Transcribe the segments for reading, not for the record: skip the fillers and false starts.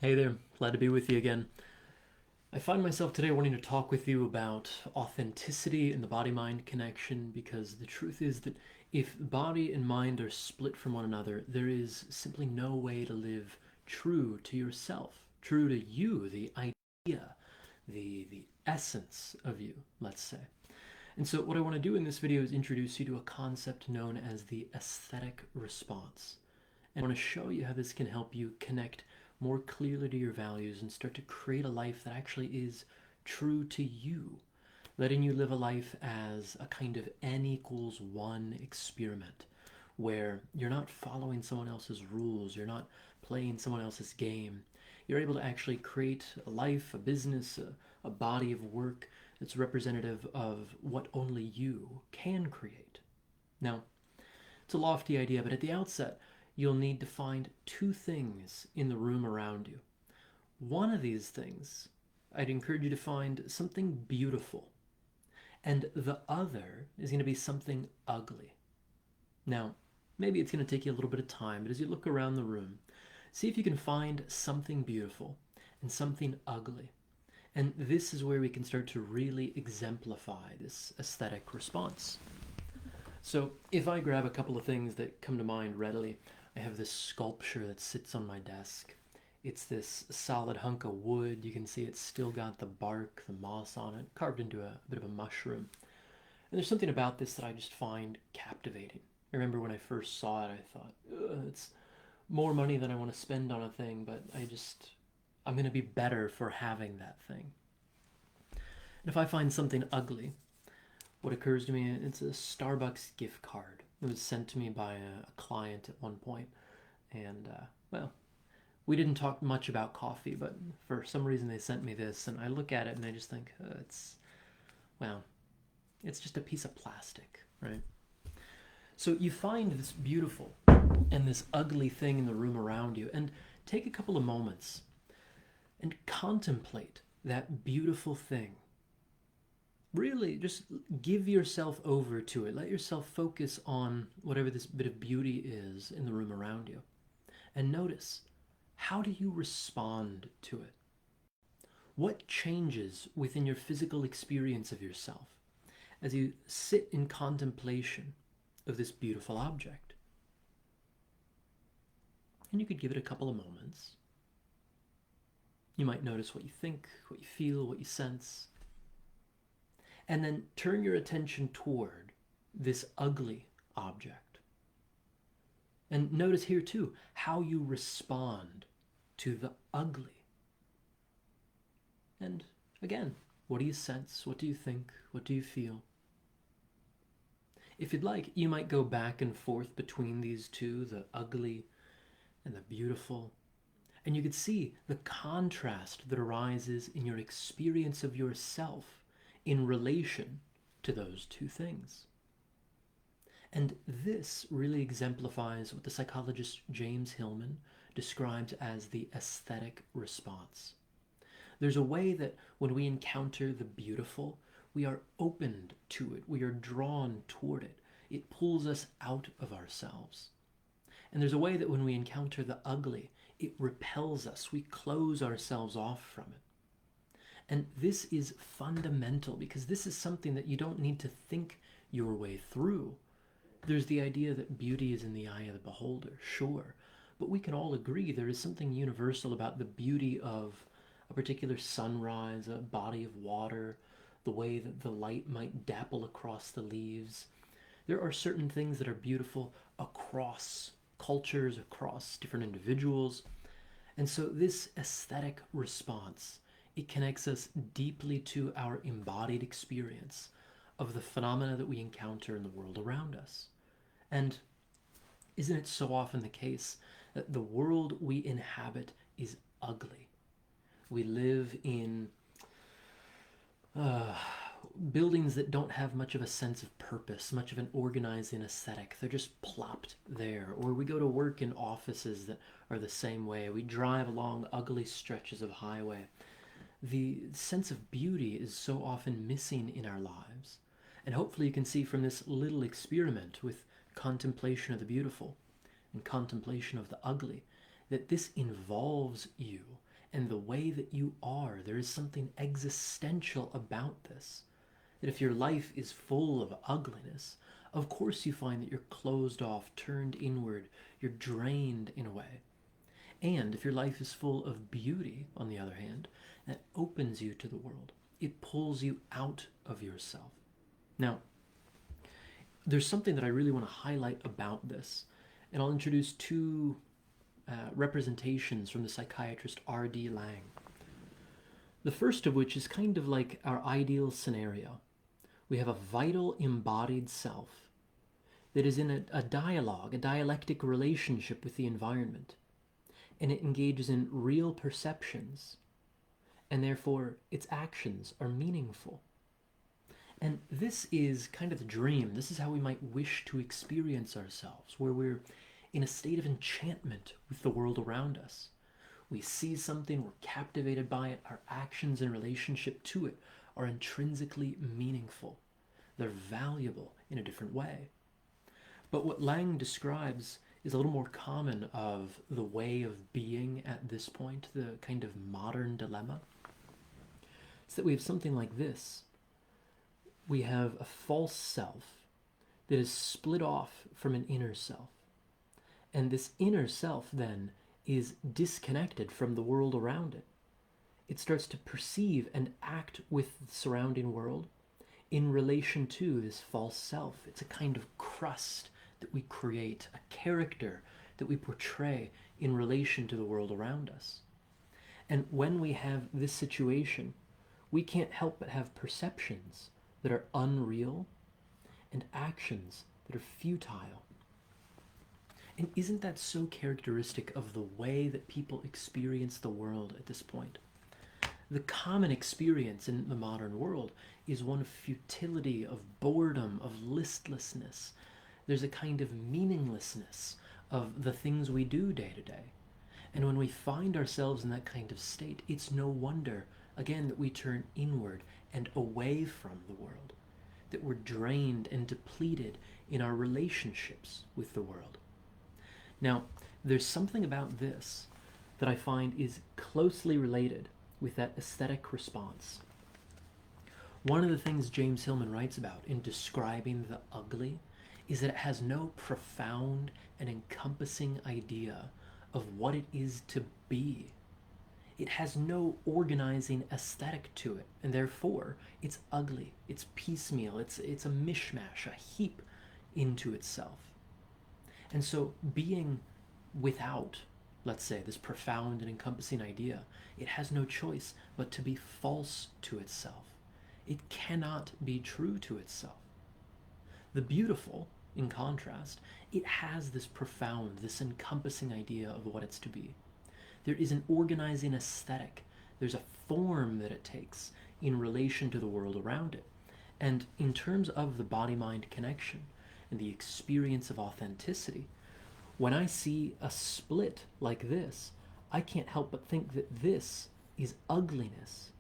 Hey there, glad to be with you again. I find myself today wanting to talk with you about authenticity and the body mind connection because the truth is that if body and mind are split from one another, there is simply no way to live true to yourself, true to you, the idea, the essence of you, let's say. And so, what I want to do in this video is introduce you to a concept known as the aesthetic response. And I want to show you how this can help you connect more clearly to your values and start to create a life that actually is true to you, letting you live a life as a kind of n equals one experiment where you're not following someone else's rules, you're not playing someone else's game. You're able to actually create a life, a business, a body of work that's representative of what only you can create. Now, it's a lofty idea, but at the outset, you'll need to find two things in the room around you. One of these things, I'd encourage you to find something beautiful, and the other is going to be something ugly. Now, maybe it's going to take you a little bit of time, but as you look around the room, see if you can find something beautiful and something ugly. And this is where we can start to really exemplify this aesthetic response. So, if I grab a couple of things that come to mind readily, I have this sculpture that sits on my desk. It's this solid hunk of wood. You can see it's still got the bark, the moss on it, carved into a bit of a mushroom. And there's something about this that I just find captivating. I remember when I first saw it, I thought, it's more money than I want to spend on a thing, but I'm going to be better for having that thing. And if I find something ugly, what occurs to me, it's a Starbucks gift card. It was sent to me by a client at one point, and well, we didn't talk much about coffee, but for some reason they sent me this, and I look at it and I just think well, it's just a piece of plastic, right? So you find this beautiful and this ugly thing in the room around you, and take a couple of moments and contemplate that beautiful thing. Really just give yourself over to it. Let yourself focus on whatever this bit of beauty is in the room around you. And notice, how do you respond to it? What changes within your physical experience of yourself as you sit in contemplation of this beautiful object? And you could give it a couple of moments. You might notice what you think, what you feel, what you sense. And then turn your attention toward this ugly object. And notice here too how you respond to the ugly. And again, what do you sense? What do you think? What do you feel? If you'd like, you might go back and forth between these two, the ugly and the beautiful. And you could see the contrast that arises in your experience of yourself in relation to those two things. And this really exemplifies what the psychologist James Hillman describes as the aesthetic response. There's a way that when we encounter the beautiful, we are opened to it, we are drawn toward it. It pulls us out of ourselves. And there's a way that when we encounter the ugly, it repels us. We close ourselves off from it. And this is fundamental because this is something that you don't need to think your way through. There's the idea that beauty is in the eye of the beholder, sure. But we can all agree there is something universal about the beauty of a particular sunrise, a body of water, the way that the light might dapple across the leaves. There are certain things that are beautiful across cultures, across different individuals. And so this aesthetic response, it connects us deeply to our embodied experience of the phenomena that we encounter in the world around us. And isn't it so often the case that the world we inhabit is ugly? We live in uh, buildings that don't have much of a sense of purpose, much of an organizing aesthetic. They're just plopped there. Or we go to work in offices that are the same way. We drive along ugly stretches of highway. The sense of beauty is so often missing in our lives. And hopefully you can see from this little experiment with contemplation of the beautiful and contemplation of the ugly that this involves you and the way that you are. There is something existential about this. That if your life is full of ugliness, of course you find that you're closed off, turned inward, you're drained in a way. And if your life is full of beauty, on the other hand, that opens you to the world. It pulls you out of yourself. Now, there's something that I really want to highlight about this, and I'll introduce two representations from the psychiatrist R.D. Laing. The first of which is kind of like our ideal scenario. We have a vital embodied self that is in a dialogue, a dialectic relationship with the environment, and it engages in real perceptions, and therefore its actions are meaningful. And this is kind of the dream. This is how we might wish to experience ourselves, where we're in a state of enchantment with the world around us. We see something, we're captivated by it, our actions in relationship to it are intrinsically meaningful. They're valuable in a different way. But what Laing describes is a little more common of the way of being at this point, the kind of modern dilemma. It's that we have something like this. We have a false self that is split off from an inner self. And this inner self then is disconnected from the world around it. It starts to perceive and act with the surrounding world in relation to this false self. It's a kind of crust that we create, a character that we portray in relation to the world around us. And when we have this situation, we can't help but have perceptions that are unreal and actions that are futile. And isn't that so characteristic of the way that people experience the world at this point? The common experience in the modern world is one of futility, of boredom, of listlessness. There's a kind of meaninglessness of the things we do day to day. And when we find ourselves in that kind of state, it's no wonder, again, that we turn inward and away from the world, that we're drained and depleted in our relationships with the world. Now, there's something about this that I find is closely related with that aesthetic response. One of the things James Hillman writes about in describing the ugly is that it has no profound and encompassing idea of what it is to be. It has no organizing aesthetic to it, and therefore it's ugly, it's piecemeal, it's a mishmash, a heap into itself. And so being without, let's say, this profound and encompassing idea, it has no choice but to be false to itself. It cannot be true to itself. The beautiful, in contrast, it has this profound, this encompassing idea of what it's to be. There is an organizing aesthetic. There's a form that it takes in relation to the world around it. And in terms of the body-mind connection and the experience of authenticity, when I see a split like this, I can't help but think that this is ugliness.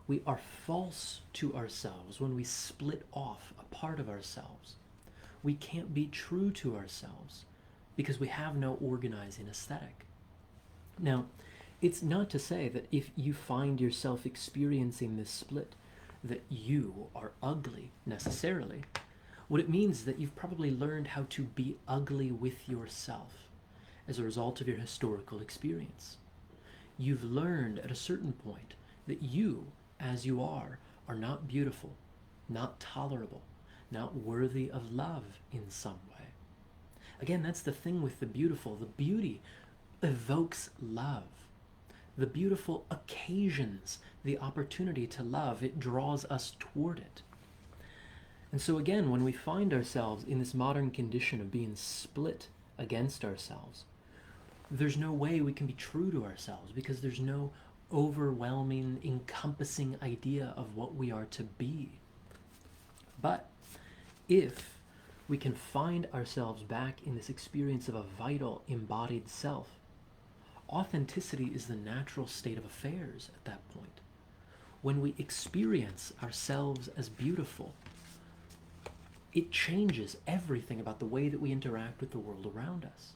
We are false to ourselves when we split off a part of ourselves. We can't be true to ourselves because we have no organizing aesthetic. Now, it's not to say that if you find yourself experiencing this split, that you are ugly necessarily. What it means is that you've probably learned how to be ugly with yourself as a result of your historical experience. You've learned at a certain point that you, as you are not beautiful, not tolerable, not worthy of love in some way. Again, that's the thing with the beautiful. The beauty evokes love. The beautiful occasions the opportunity to love. It draws us toward it. And so again, when we find ourselves in this modern condition of being split against ourselves, there's no way we can be true to ourselves because there's no overwhelming, encompassing idea of what we are to be. But if we can find ourselves back in this experience of a vital, embodied self, authenticity is the natural state of affairs at that point. When we experience ourselves as beautiful, it changes everything about the way that we interact with the world around us.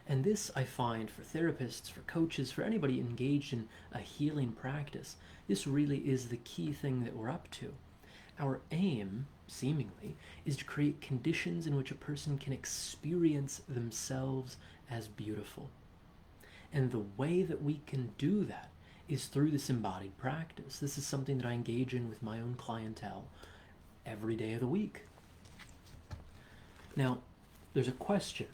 And this I find for therapists, for coaches, for anybody engaged in a healing practice, this really is the key thing that we're up to. Our aim, seemingly, is to create conditions in which a person can experience themselves as beautiful. And the way that we can do that is through this embodied practice. This is something that I engage in with my own clientele every day of the week. Now, there's a question.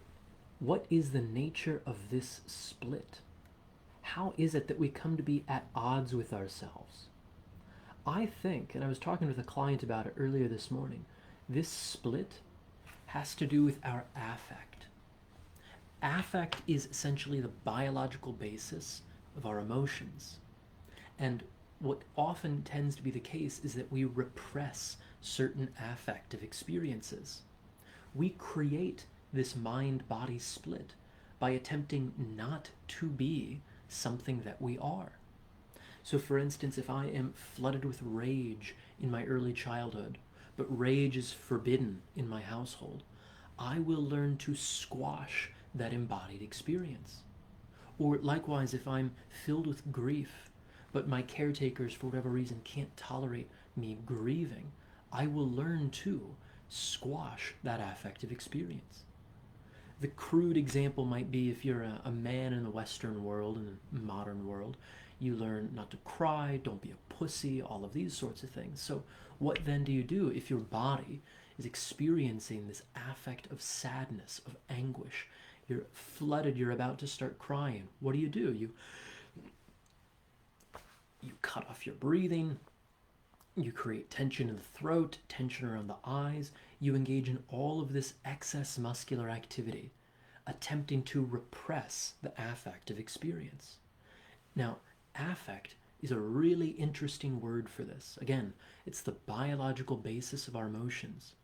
What is the nature of this split? How is it that we come to be at odds with ourselves? I think, and I was talking with a client about it earlier this morning, this split has to do with our affect. Affect is essentially the biological basis of our emotions. And what often tends to be the case is that we repress certain affective experiences. We create this mind-body split by attempting not to be something that we are. So for instance, if I am flooded with rage in my early childhood, but rage is forbidden in my household, I will learn to squash that embodied experience. Or likewise, if I'm filled with grief, but my caretakers for whatever reason can't tolerate me grieving, I will learn to squash that affective experience. The crude example might be if you're a man in the Western world, in the modern world, you learn not to cry, don't be a pussy, all of these sorts of things. So what then do you do if your body is experiencing this affect of sadness, of anguish? You're flooded, you're about to start crying. What do? You cut off your breathing, you create tension in the throat, tension around the eyes. You engage in all of this excess muscular activity, attempting to repress the affective experience. Now, affect is a really interesting word for this. Again, it's the biological basis of our emotions,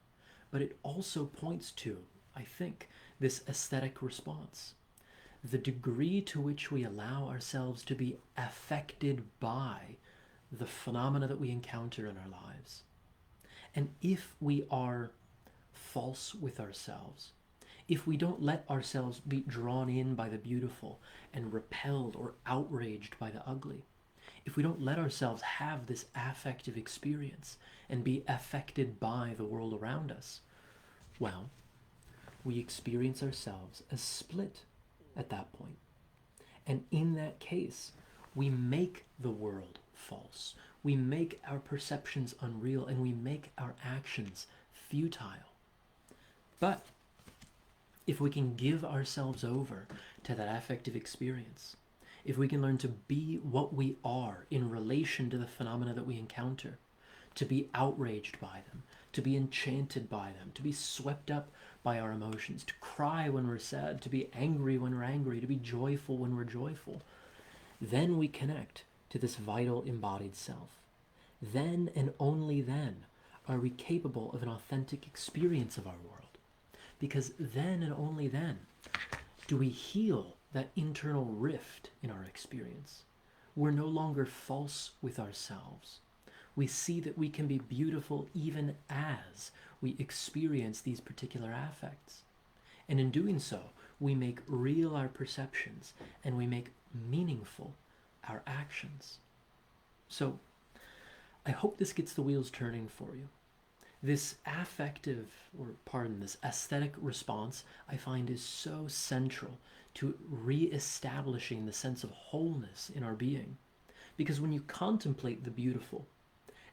but it also points to, I think, this aesthetic response. The degree to which we allow ourselves to be affected by the phenomena that we encounter in our lives. And if we are false with ourselves, if we don't let ourselves be drawn in by the beautiful and repelled or outraged by the ugly, if we don't let ourselves have this affective experience and be affected by the world around us, well, we experience ourselves as split at that point. And in that case, we make the world false. We make our perceptions unreal, and we make our actions futile. But if we can give ourselves over to that affective experience, if we can learn to be what we are in relation to the phenomena that we encounter, to be outraged by them, to be enchanted by them, to be swept up by our emotions, to cry when we're sad, to be angry when we're angry, to be joyful when we're joyful, then we connect to this vital embodied self. Then and only then are we capable of an authentic experience of our world. Because then and only then do we heal that internal rift in our experience. We're no longer false with ourselves. We see that we can be beautiful even as we experience these particular affects. And in doing so, we make real our perceptions and we make meaningful our actions. So, I hope this gets the wheels turning for you. This affective, or pardon, this aesthetic response I find is so central to re-establishing the sense of wholeness in our being. Because when you contemplate the beautiful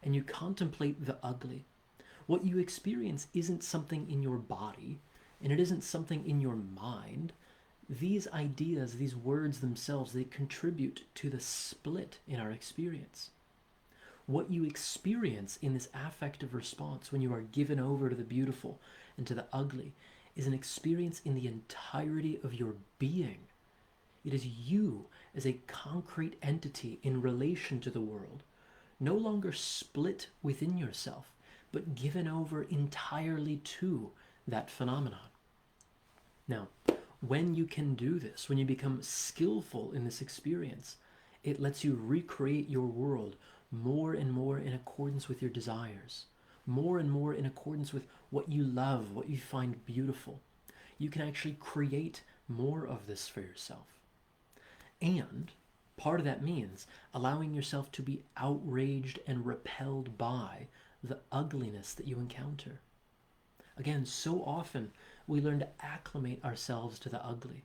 and you contemplate the ugly, what you experience isn't something in your body and it isn't something in your mind. These ideas, these words themselves, they contribute to the split in our experience. What you experience in this affective response when you are given over to the beautiful and to the ugly is an experience in the entirety of your being. It is you as a concrete entity in relation to the world, no longer split within yourself, but given over entirely to that phenomenon. Now, when you can do this, when you become skillful in this experience, it lets you recreate your world more and more in accordance with your desires, more and more in accordance with what you love, what you find beautiful. You can actually create more of this for yourself. And part of that means allowing yourself to be outraged and repelled by the ugliness that you encounter. Again, so often we learn to acclimate ourselves to the ugly.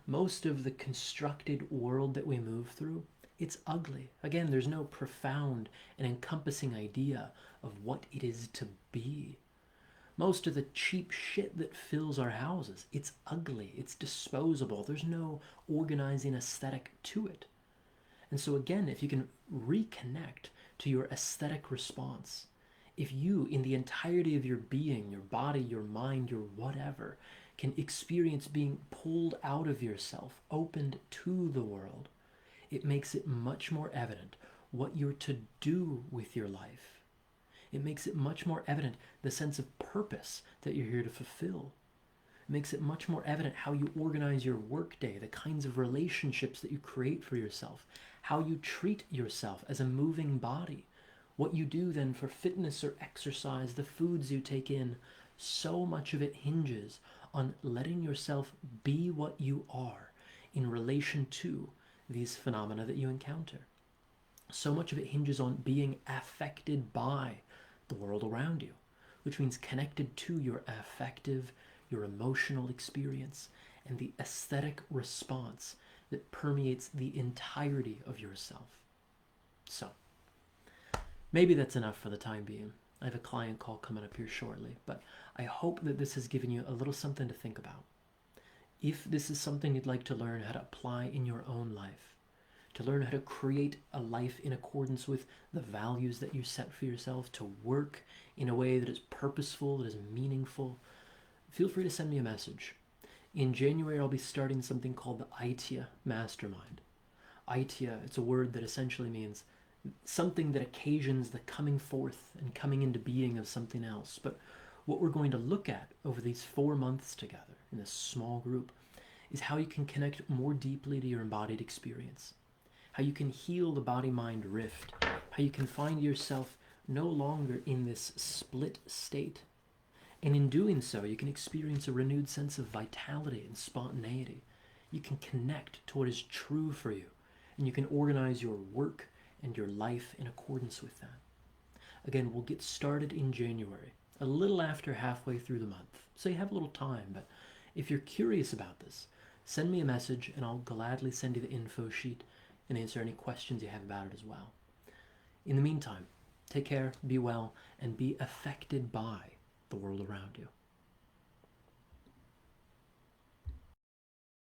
Most of the constructed world that we move through, it's ugly. Again, there's no profound and encompassing idea of what it is to be. Most of the cheap shit that fills our houses, it's ugly, it's disposable, there's no organizing aesthetic to it. And so again, if you can reconnect to your aesthetic response, if you, in the entirety of your being, your body, your mind, your whatever, can experience being pulled out of yourself, opened to the world, it makes it much more evident what you're to do with your life. It makes it much more evident the sense of purpose that you're here to fulfill. It makes it much more evident how you organize your workday, the kinds of relationships that you create for yourself, how you treat yourself as a moving body, what you do then for fitness or exercise, the foods you take in. So much of it hinges on letting yourself be what you are in relation to these phenomena that you encounter. So much of it hinges on being affected by the world around you, which means connected to your affective, your emotional experience, and the aesthetic response that permeates the entirety of yourself. So, maybe that's enough for the time being. I have a client call coming up here shortly, but I hope that this has given you a little something to think about. If this is something you'd like to learn how to apply in your own life, to learn how to create a life in accordance with the values that you set for yourself, to work in a way that is purposeful, that is meaningful, feel free to send me a message. In January, I'll be starting something called the ITIA Mastermind. ITIA, it's a word that essentially means something that occasions the coming forth and coming into being of something else. But what we're going to look at over these 4 months together in this small group is how you can connect more deeply to your embodied experience, how you can heal the body-mind rift, how you can find yourself no longer in this split state. And in doing so, you can experience a renewed sense of vitality and spontaneity. You can connect to what is true for you, and you can organize your work and your life in accordance with that. Again, we'll get started in January, a little after halfway through the month, so you have a little time. But if you're curious about this, send me a message and I'll gladly send you the info sheet and answer any questions you have about it as well. In the meantime, take care, be well, and be affected by the world around you.